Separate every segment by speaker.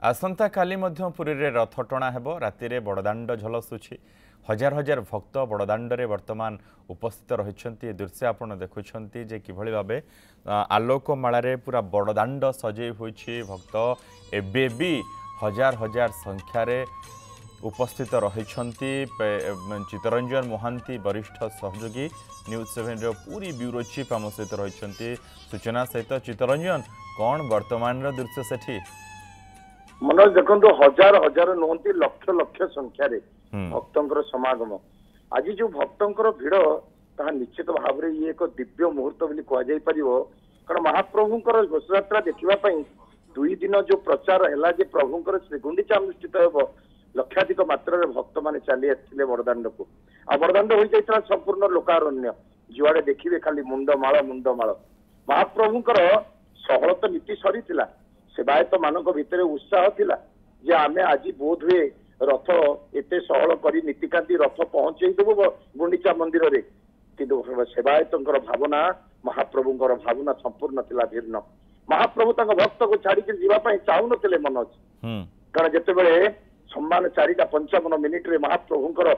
Speaker 1: आसंता काली मध्य पुरी रे रथ टणा हेबो राति रे बड़दाण्ड झलसुछि हजार हजार भक्त बड़दाण्डरे वर्तमान उपस्थित रहिछन्ति दृश्य आपण देखुछन्ति जे किभଳି भाबे आलोकमाळारे पूरा बड़दाण्ड सजै होइछि भक्त एबे भी हजार हजार संख्यार उपस्थित रहिछन्ति चित्तरंजन महांती वरिष्ठ सहयोगी न्यूज 7 रो पूरी ब्यूरो चीफ आम सहित रहिछन्ति सूचना सहित चित्तरंजन कौन वर्तमान रो दृश्य सेठी
Speaker 2: मनोज देखो हजार हजार नुहति लक्ष लक्ष संख्यार भक्तर समागम आज जो भक्तर भिड़ ता निश्चित भाव में ये एक दिव्य मुहूर्त बोली कह कारण महाप्रभुंर घोषयात्रा देखा दुई दिन जो प्रचार है प्रभुंर श्रीगुंडीचा अनुष्ठित हो लक्षाधिक मात्रा भक्त मैंने चली आते बड़दाण्ड को आ बड़दाण्ड हो जाता संपूर्ण लोकारण्य जुआड़े देखिए खाली मुंडमाल महाप्रभुंर सहलत नीति सरी सेवायत मानक भितर उत्साह थिला जे आमे आज बोध हुए रथ एते सहल करी नीतिकांति रथ पहुंचे देबो गुंडीचा मंदिर रे किंतु सेवायतंकर भावना महाप्रभुंकर भावना संपूर्ण थिला भिन्न महाप्रभु तंग भक्त को छाड़ी के जीवा पई चाहु नथिले मनोज कारण जेते बेले सम्मान 4:55 मिनिट रे महाप्रभुंकर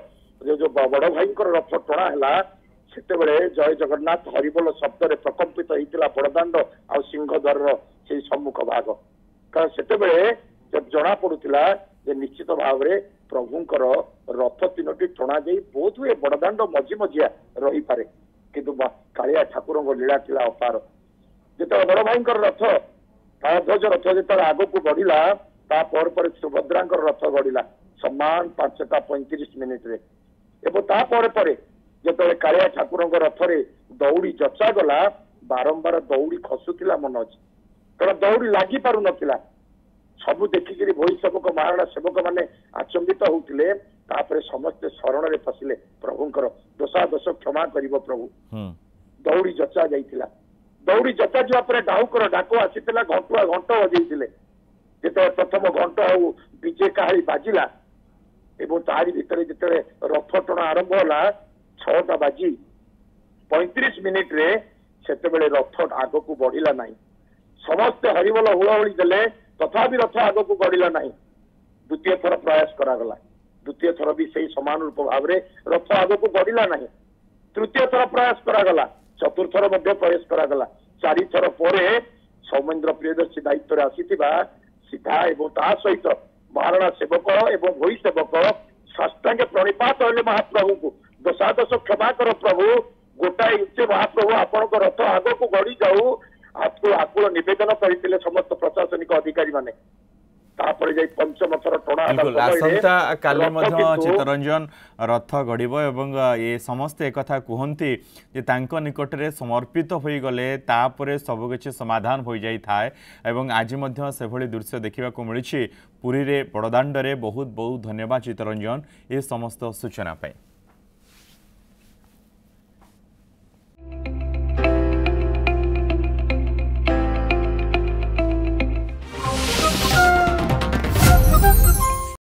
Speaker 2: जो बड़ भाईंकर रथ टणा हैला सेते बेले जय जगन्नाथ हरिबोल शब्द रे प्रकंपित होइतिला बड़दाण्ड आ सिंहद्वार से सम्मुख भाग कारण से जब जना पड़ूला निश्चित भाव में प्रभुंकर रथ 3टी टणा जा बहुत हुए बड़दाण्ड मझी मझिया रही पारे किंतु कालिया ठाकुर लीला थिला अपार जो बड़ भाई रथ ध्वज रथ जो आग को बढ़ला पर सुभद्रा रथ गढ़ला सम्मान 5:35 मिनिट रे एवं जो कालिया ठाकुर रथ रे दौड़ी जचा गला बारंबार दौड़ी खसुला मनोज कारण दौड़ी लगी पार ना सबू देखिक भोई सेवक महाराणा सेवक मैंने आचंबित होते समस्ते शरण में फसिले प्रभुंकर दोषादोष क्षमा कर प्रभु दौड़ी जचा जाइतिला दौड़ी जचा जावापर डाहुकर डाक आसीला घंटुआ घंट बजे जो प्रथम घंट आउ डीजे काहाली बाजिला एवं तारी भितर जिते रथ टणा आरंभ होला 6:35 मिनिट रे सेते रथ आग को बढ़िला नहीं समस्ते हरिबोल हुड़ाहुड़ी देले तथापि रथ आग को गढ़ला नहीं द्वितीय थर प्रयास करागला द्वितीय थर भी सही समान रूप भाव में रथ आग को गढ़ला नहीं तृतीय थर प्रयास करागला चतुर्थर प्रयास करागला 4 थर पर सौमेन्द्र प्रियदर्शी दायित्व आसीथिबा सीधा एवं ता सहित महाराणा सेवक एवं भोई सेवक साष्टांगे प्रणिपात होले महाप्रभु को दोषादोष क्षमा कर प्रभु गोटाए इच्छे महाप्रभु आपण रथ आग को गढ़ी जाऊ आकुल निवेदन करते समस्त प्रशासनिक अधिकारी माने पंचम थर टणा
Speaker 1: आसंता काली चित्तरंजन रथ गढ़ एवं ये समस्ते एक कहती निकट में समर्पित हो गले तापर सबकि समाधान हो जाए एवं आज से भली दृश्य देखा मिली पुरी रे बड़दाण्ड रे बहुत बहुत धन्यवाद चित्तरंजन ये समस्त सूचना पाई।